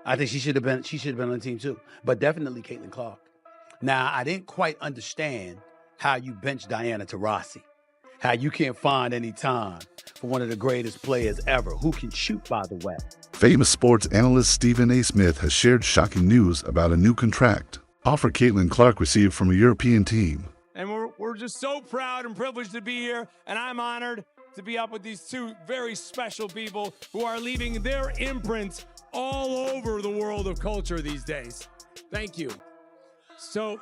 I think she should have been on the team too. But definitely Caitlin Clark. Now, I didn't quite understand how you bench Diana Taurasi, how you can't find any time for one of the greatest players ever, who can shoot, by the way. Famous sports analyst Stephen A. Smith has shared shocking news about a new contract offer Caitlin Clark received from a European team. And we're just so proud and privileged to be here, and I'm honored to be up with these two very special people who are leaving their imprints all over the world of culture these days. Thank you. So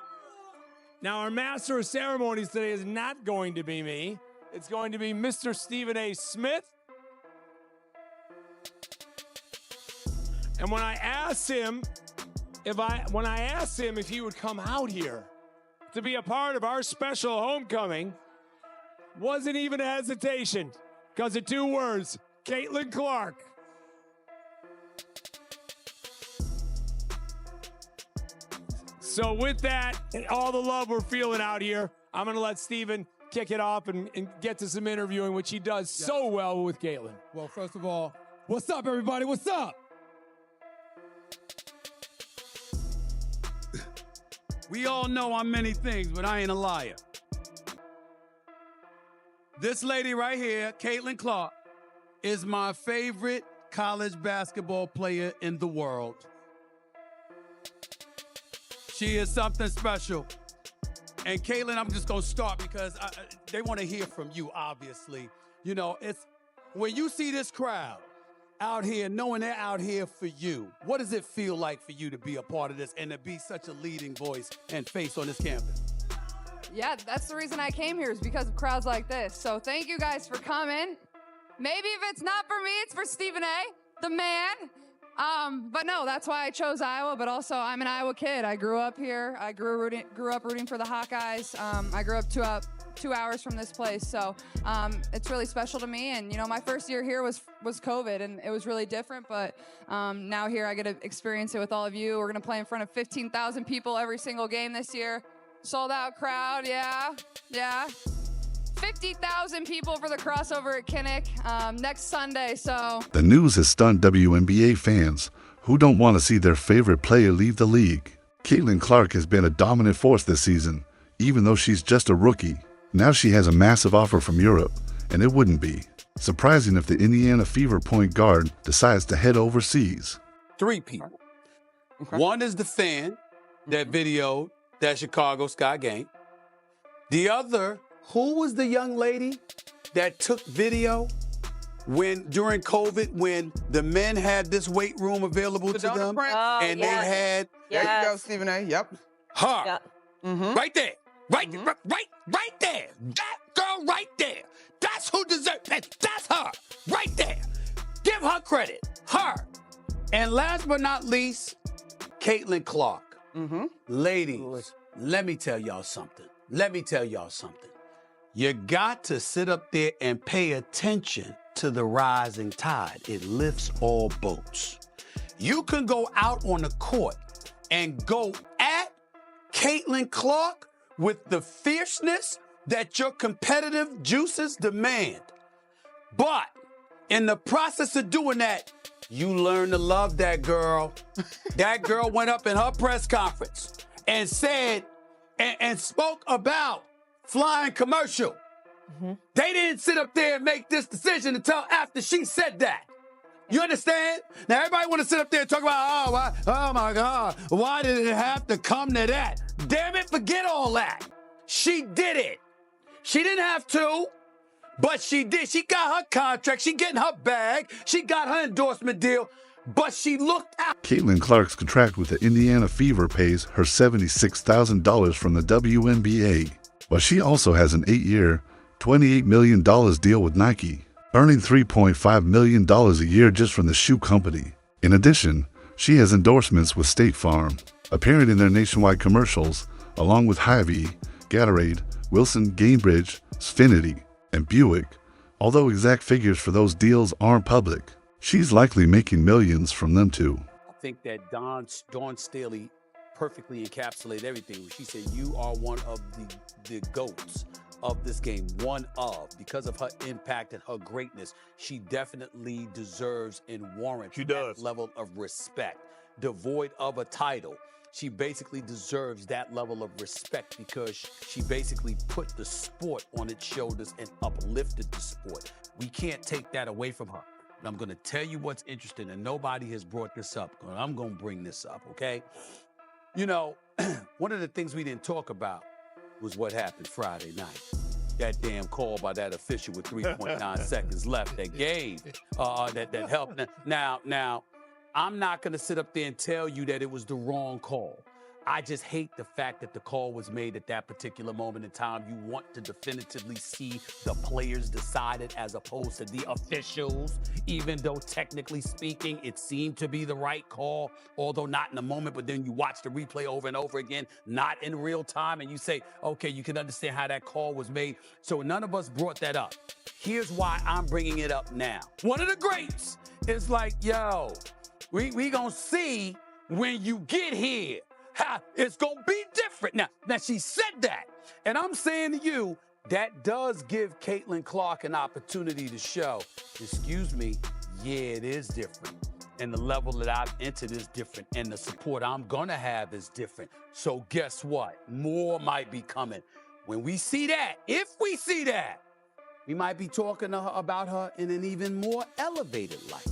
now our master of ceremonies today is not going to be me. It's going to be Mr. Stephen A. Smith. And when I asked him if he would come out here to be a part of our special homecoming, wasn't even a hesitation, because of two words: Caitlin Clark. So with that, and all the love we're feeling out here, I'm going to let Stephen kick it off and get to some interviewing, which he does so well with Caitlin. Well, first of all, what's up, everybody? What's up? We all know I'm many things, but I ain't a liar. This lady right here, Caitlin Clark, is my favorite college basketball player in the world. She is something special. And Caitlin, I'm just going to start because they want to hear from you, obviously. You know, it's when you see this crowd out here, knowing they're out here for you, what does it feel like for you to be a part of this and to be such a leading voice and face on this campus? Yeah, that's the reason I came here, is because of crowds like this. So thank you guys for coming. Maybe if it's not for me, it's for Stephen A., the man. But no, that's why I chose Iowa, but also I'm an Iowa kid. I grew up here. I grew up rooting for the Hawkeyes. I grew up 2 hours from this place, so it's really special to me. And, you know, my first year here was COVID, and it was really different, but now here I get to experience it with all of you. We're going to play in front of 15,000 people every single game this year. Sold out crowd, yeah. 50,000 people for the crossover at Kinnick next Sunday, so. The news has stunned WNBA fans who don't want to see their favorite player leave the league. Caitlin Clark has been a dominant force this season, even though she's just a rookie. Now she has a massive offer from Europe, and it wouldn't be surprising if the Indiana Fever point guard decides to head overseas. Three people. Okay. One is the fan that videoed that Chicago Sky game. The other, who was the young lady that took video during COVID when the men had this weight room available to them? And they had... There you go, Stephen A. Yep. Her. Yep. Mm-hmm. Right there. Right there. That girl right there. That's who deserves it. That's her. Right there. Give her credit. Her. And last but not least, Caitlin Clark. Mm-hmm. Ladies, let me tell y'all something. You got to sit up there and pay attention to the rising tide. It lifts all boats. You can go out on the court and go at Caitlin Clark with the fierceness that your competitive juices demand. But in the process of doing that, you learn to love that girl. That girl went up in her press conference and said, and spoke about flying commercial. Mm-hmm. They didn't sit up there and make this decision until after she said that. You understand? Now, everybody want to sit up there and talk about, oh my God, why did it have to come to that? Damn it, forget all that. She did it. She didn't have to, but she did. She got her contract. She getting her bag. She got her endorsement deal, but she looked out. Caitlin Clark's contract with the Indiana Fever pays her $76,000 from the WNBA, but she also has an 8-year, $28 million deal with Nike, earning $3.5 million a year just from the shoe company. In addition, she has endorsements with State Farm, appearing in their nationwide commercials, along with Hy-Vee, Gatorade, Wilson, Gainbridge, Xfinity, and Buick. Although exact figures for those deals aren't public, she's likely making millions from them too. I think that Dawn Staley perfectly encapsulated everything. She said, you are one of the GOATs of this game, because of her impact and her greatness. She definitely deserves and warrants that level of respect. devoid of a title. She basically deserves that level of respect because she basically put the sport on its shoulders and uplifted the sport. We can't take that away from her. And I'm going to tell you what's interesting, and nobody has brought this up. I'm going to bring this up, okay? You know, one of the things we didn't talk about was what happened Friday night. That damn call by that official with 3.9 seconds left that gave, that helped. Now, I'm not going to sit up there and tell you that it was the wrong call. I just hate the fact that the call was made at that particular moment in time. You want to definitively see the players decide it as opposed to the officials, even though technically speaking, it seemed to be the right call, although not in the moment, but then you watch the replay over and over again, not in real time, and you say, okay, you can understand how that call was made. So none of us brought that up. Here's why I'm bringing it up now. One of the greats is like, yo, we gonna see when you get here. It's gonna be different. Now she said that, and I'm saying to you, that does give Caitlin Clark an opportunity to show, excuse me, yeah, it is different. And the level that I've entered is different, and the support I'm gonna have is different. So guess what? More might be coming. When we see that, if we see that, we might be talking to her about her in an even more elevated light.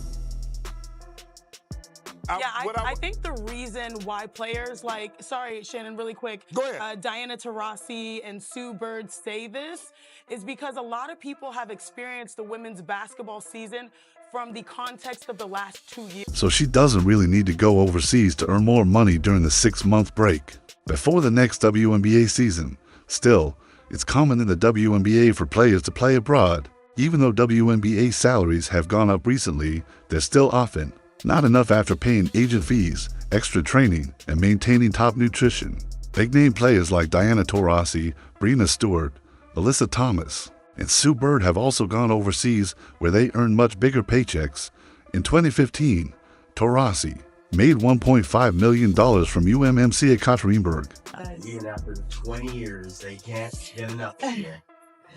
I think the reason why players like, sorry, Shannon, really quick, Go ahead. Diana Taurasi and Sue Bird say this is because a lot of people have experienced the women's basketball season from the context of the last 2 years. So she doesn't really need to go overseas to earn more money during the 6-month break before the next WNBA season. Still, it's common in the WNBA for players to play abroad. Even though WNBA salaries have gone up recently, they're still often not enough after paying agent fees, extra training, and maintaining top nutrition. Big-name players like Diana Taurasi, Breanna Stewart, Alyssa Thomas, and Sue Bird have also gone overseas where they earn much bigger paychecks. In 2015, Taurasi made $1.5 million from UMMC at Ekaterinburg. Even after 20 years, they can't get enough here.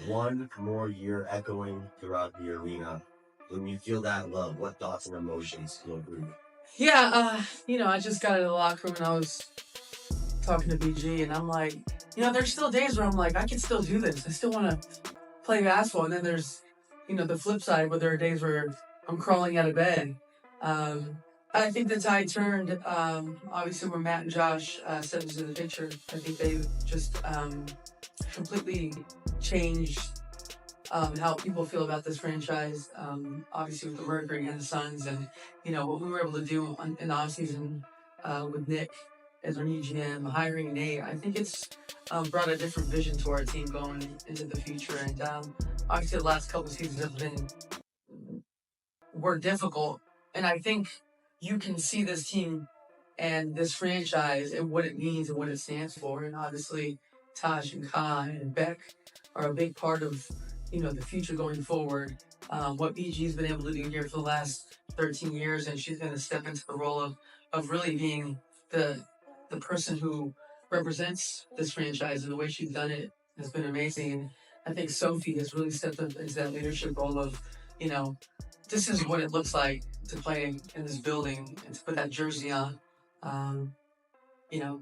One more year echoing throughout the arena. When you feel that love, what thoughts and emotions flow through you? Yeah, I just got in the locker room and I was talking to BG, and I'm like, there's still days where I'm like, I can still do this. I still want to play basketball. And then there's, the flip side where there are days where I'm crawling out of bed. I think the tide turned, obviously, when Matt and Josh stepped into the picture. I think they just completely changed how people feel about this franchise, obviously with the Mercury and the Suns, and what we were able to do in the offseason with Nick as our new GM, hiring Nate. I think it's brought a different vision to our team going into the future. And obviously the last couple of seasons were difficult, and I think you can see this team and this franchise and what it means and what it stands for. And obviously Tosh and Kai and Beck are a big part of the future going forward. What BG's been able to do here for the last 13 years, and she's going to step into the role of really being the person who represents this franchise, and the way she's done it has been amazing. And I think Sophie has really stepped up into that leadership role of, this is what it looks like to play in this building and to put that jersey on.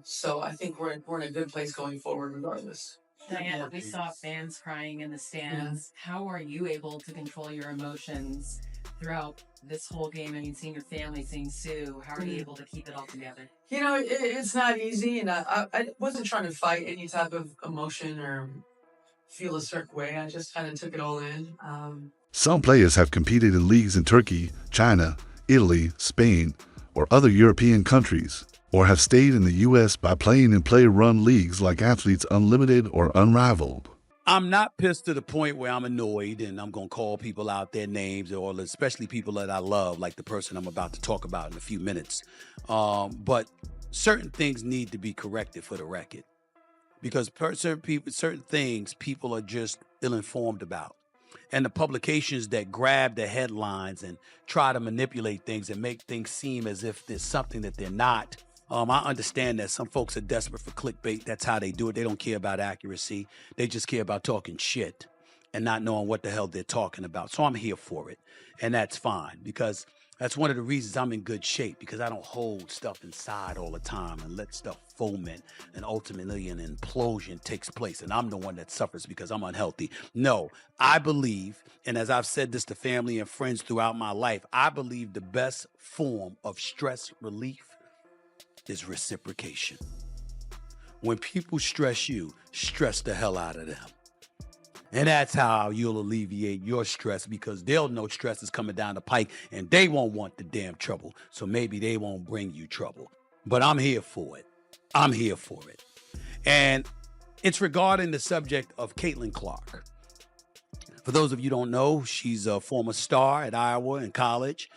So I think we're in a good place going forward regardless. Diana, we saw fans crying in the stands. Yeah. How are you able to control your emotions throughout this whole game? I mean, seeing your family, seeing Sue, how are you able to keep it all together? It's not easy, and I wasn't trying to fight any type of emotion or feel a certain way. I just kind of took it all in. Some players have competed in leagues in Turkey, China, Italy, Spain, or other European countries, or have stayed in the U.S. by playing in player-run leagues like Athletes Unlimited or Unrivaled. I'm not pissed to the point where I'm annoyed and I'm going to call people out their names, or especially people that I love, like the person I'm about to talk about in a few minutes. But certain things need to be corrected for the record, because certain things people are just ill-informed about. And the publications that grab the headlines and try to manipulate things and make things seem as if there's something that they're not. I understand that some folks are desperate for clickbait. That's how they do it. They don't care about accuracy. They just care about talking shit and not knowing what the hell they're talking about. So I'm here for it. And that's fine, because That's one of the reasons I'm in good shape, because I don't hold stuff inside all the time and let stuff foment, and ultimately an implosion takes place. And I'm the one that suffers because I'm unhealthy. No, I believe, and as I've said this to family and friends throughout my life, I believe the best form of stress relief is reciprocation. When people stress you, stress the hell out of them. And that's how you'll alleviate your stress, because they'll know stress is coming down the pike and they won't want the damn trouble. So maybe they won't bring you trouble. But I'm here for it. I'm here for it. And it's regarding the subject of Caitlin Clark. For those of you who don't know, she's a former star at Iowa in college.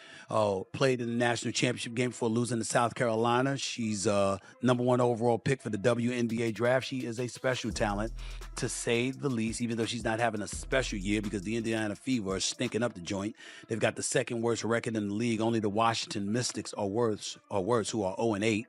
Played in the national championship game before losing to South Carolina. She's number 1 overall pick for the WNBA draft. She is a special talent, to say the least, even though she's not having a special year because the Indiana Fever are stinking up the joint. They've got the second worst record in the league. Only the Washington Mystics are worse, who are 0-8.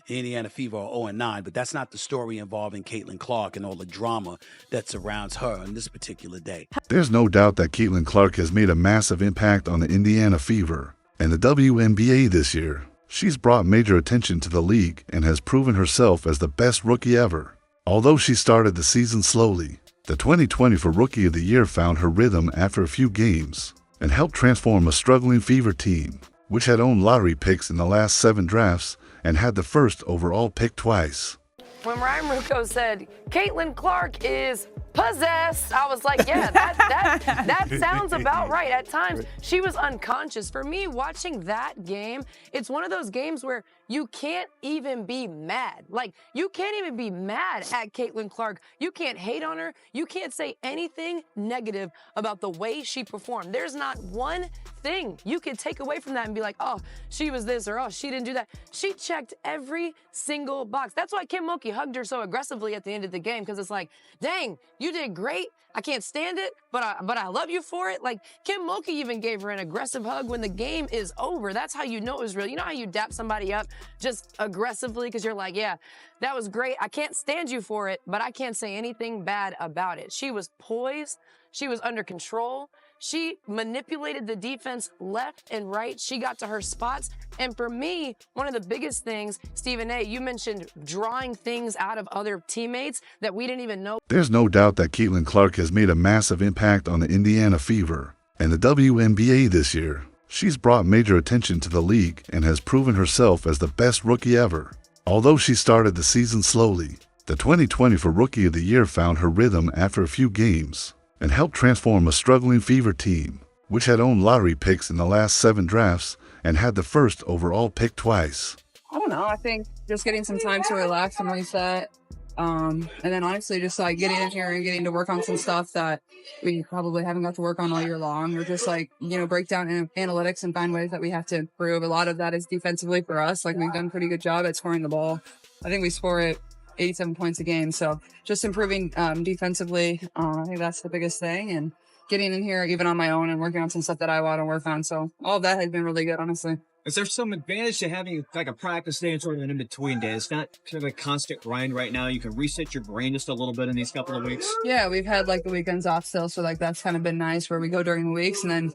The Indiana Fever are 0-9, but that's not the story involving Caitlin Clark and all the drama that surrounds her on this particular day. There's no doubt that Caitlin Clark has made a massive impact on the Indiana Fever and the WNBA this year. She's brought major attention to the league and has proven herself as the best rookie ever. Although she started the season slowly, the 2020 for Rookie of the Year found her rhythm after a few games and helped transform a struggling Fever team, which had owned lottery picks in the last 7 drafts and had the first overall pick twice. When Ryan Ruocco said, Caitlin Clark is possessed, I was like, yeah, that sounds about right. At times, she was unconscious. For me, watching that game, it's one of those games where you can't even be mad. Like, you can't even be mad at Caitlin Clark. You can't hate on her. You can't say anything negative about the way she performed. There's not one thing you could take away from that and be like, oh, she was this, or oh, she didn't do that. She checked every single box. That's why Kim Mulkey hugged her so aggressively at the end of the game, because it's like, dang, you did great. I can't stand it, but I love you for it. Like, Kim Mulkey even gave her an aggressive hug when the game is over. That's how you know it was real. You know how you dap somebody up just aggressively because you're like, yeah, that was great. I can't stand you for it, but I can't say anything bad about it. She was poised. She was under control. She manipulated the defense left and right. She got to her spots. And for me, one of the biggest things, Stephen A., you mentioned drawing things out of other teammates that we didn't even know. There's no doubt that Caitlin Clark has made a massive impact on the Indiana Fever and the WNBA this year. She's brought major attention to the league and has proven herself as the best rookie ever. Although she started the season slowly, the 2020 for Rookie of the Year found her rhythm after a few games and helped transform a struggling Fever team, which had owned lottery picks in the last 7 drafts and had the first overall pick twice. I don't know. I think just getting some time to relax and reset. And then honestly, just like getting in here and getting to work on some stuff that we probably haven't got to work on all year long, or just like, break down analytics and find ways that we have to improve. A lot of that is defensively for us. Like, we've done a pretty good job at scoring the ball. I think we score it 87 points a game. So just improving defensively, I think that's the biggest thing. And getting in here even on my own and working on some stuff that I want to work on. So all of that has been really good, honestly. Is there some advantage to having like a practice day and sort of an in-between day? It's not kind of a constant grind right now. You can reset your brain just a little bit in these couple of weeks. Yeah, we've had like the weekends off still. So like that's kind of been nice, where we go during the weeks and then,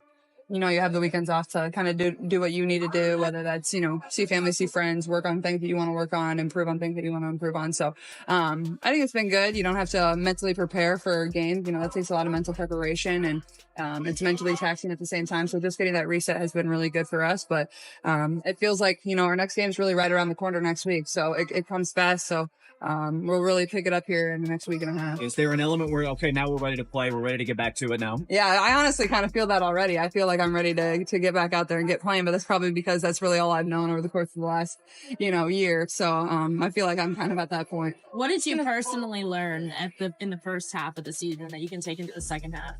you have the weekends off to kind of do what you need to do, whether that's, see family, see friends, work on things that you want to work on, improve on things that you want to improve on. So I think it's been good. You don't have to mentally prepare for games. That takes a lot of mental preparation, and it's mentally taxing at the same time. So just getting that reset has been really good for us. But it feels like, our next game is really right around the corner next week. So it comes fast. So we'll really pick it up here in the next week and a half. Is there an element where, okay, now we're ready to play, we're ready to get back to it now? Yeah, I honestly kind of feel that already. I feel like I'm ready to get back out there and get playing, but that's probably because that's really all I've known over the course of the last, year. So I feel like I'm kind of at that point. What did you personally learn in the first half of the season that you can take into the second half?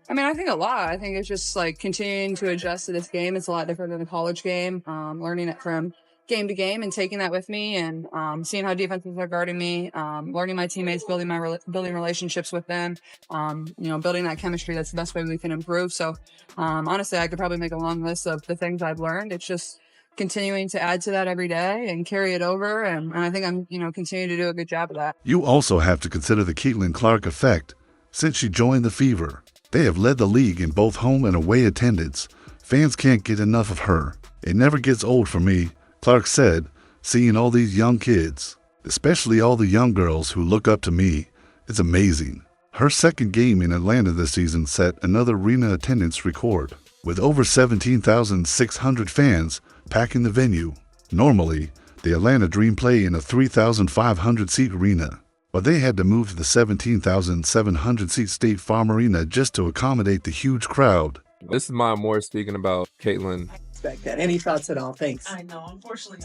I mean, I think a lot. I think it's just like continuing to adjust to this game. It's a lot different than a college game. Learning it from game to game and taking that with me, and seeing how defenses are guarding me, learning my teammates, building relationships with them, building that chemistry. That's the best way we can improve. So honestly, I could probably make a long list of the things I've learned. It's just continuing to add to that every day and carry it over, and I think I'm continuing to do a good job of that. You also have to consider the Caitlin Clark effect. Since she joined the Fever, they have led the league in both home and away attendance, Fans can't get enough of her. It never gets old for me, Clark said, seeing all these young kids, especially all the young girls who look up to me. It's amazing. Her second game in Atlanta this season set another arena attendance record, with over 17,600 fans packing the venue. Normally, the Atlanta Dream play in a 3,500-seat arena, but they had to move to the 17,700-seat State Farm Arena just to accommodate the huge crowd. This is Maya Moore speaking about Caitlin. Expect that. Any thoughts at all? Thanks. I know. Unfortunately,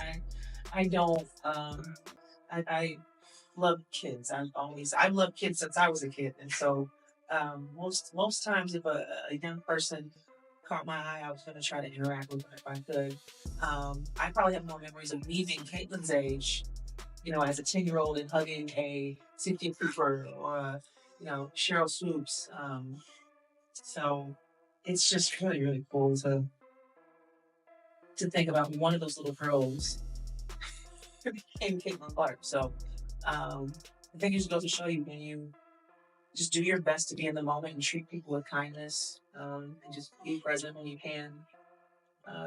I don't. I love kids. I've loved kids since I was a kid, and so most times if a young person caught my eye, I was going to try to interact with them if I could. I probably have more memories of me being Caitlin's age, as a 10-year-old and hugging a Cynthia Cooper or Cheryl Swoops. So it's just really, really cool to think about one of those little girls became Caitlin Clark. So I think it just goes to show you when you just do your best to be in the moment and treat people with kindness and just be present when you can,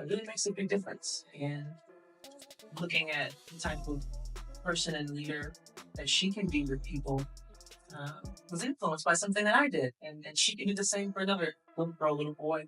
really makes a big difference. And looking at the type of person and leader that she can be with people was influenced by something that I did. And she can do the same for another little girl, little boy.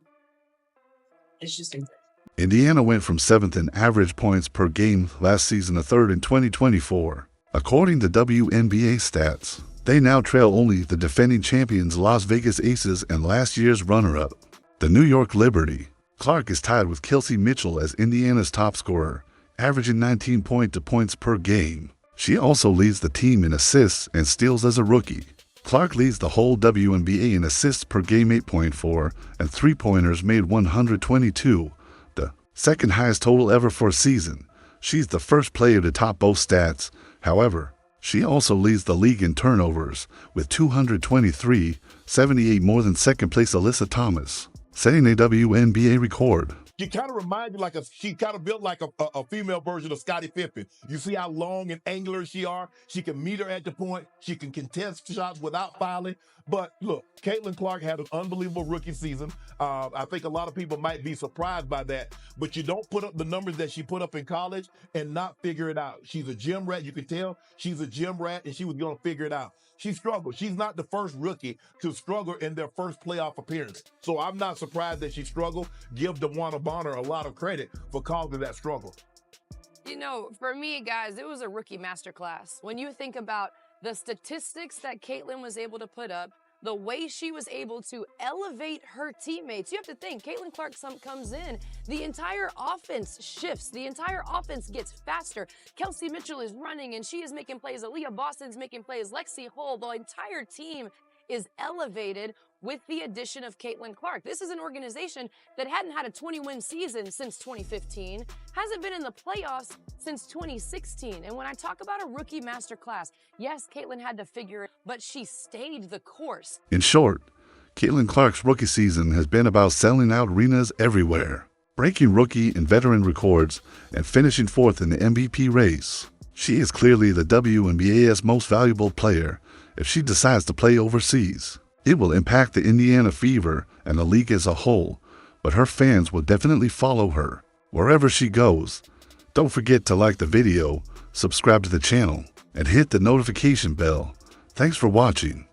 It's just incredible. Indiana went from 7th in average points per game last season to 3rd in 2024. According to WNBA stats, they now trail only the defending champions Las Vegas Aces and last year's runner-up, the New York Liberty. Clark is tied with Kelsey Mitchell as Indiana's top scorer, averaging 19 points per game. She also leads the team in assists and steals as a rookie. Clark leads the whole WNBA in assists per game 8.4 and three-pointers made 122, the second highest total ever for a season. She's the first player to top both stats. However, she also leads the league in turnovers with 223, 78 more than second-place Alyssa Thomas, setting a WNBA record. She kind of reminds me she kind of built like a female version of Scottie Pippen. You see how long and angular she are? She can meet her at the point. She can contest shots without fouling. But look, Caitlin Clark had an unbelievable rookie season. I think a lot of people might be surprised by that. But you don't put up the numbers that she put up in college and not figure it out. She's a gym rat. You can tell she's a gym rat, and she was going to figure it out. She struggled. She's not the first rookie to struggle in their first playoff appearance. So I'm not surprised that she struggled. Give DeWanna Bonner a lot of credit for causing that struggle. For me, guys, it was a rookie masterclass. When you think about the statistics that Caitlin was able to put up, the way she was able to elevate her teammates. You have to think, Caitlin Clark comes in, the entire offense shifts. The entire offense gets faster. Kelsey Mitchell is running and she is making plays. Aaliyah Boston's making plays. Lexi Hull, the entire team is elevated with the addition of Caitlin Clark. This is an organization that hadn't had a 20-win season since 2015, hasn't been in the playoffs since 2016. And when I talk about a rookie masterclass, yes, Caitlin had to figure it, but she stayed the course. In short, Caitlin Clark's rookie season has been about selling out arenas everywhere, breaking rookie and veteran records, and finishing 4th in the MVP race. She is clearly the WNBA's most valuable player if she decides to play overseas. It will impact the Indiana Fever and the league as a whole, but her fans will definitely follow her wherever she goes. Don't forget to like the video, subscribe to the channel, and hit the notification bell. Thanks for watching.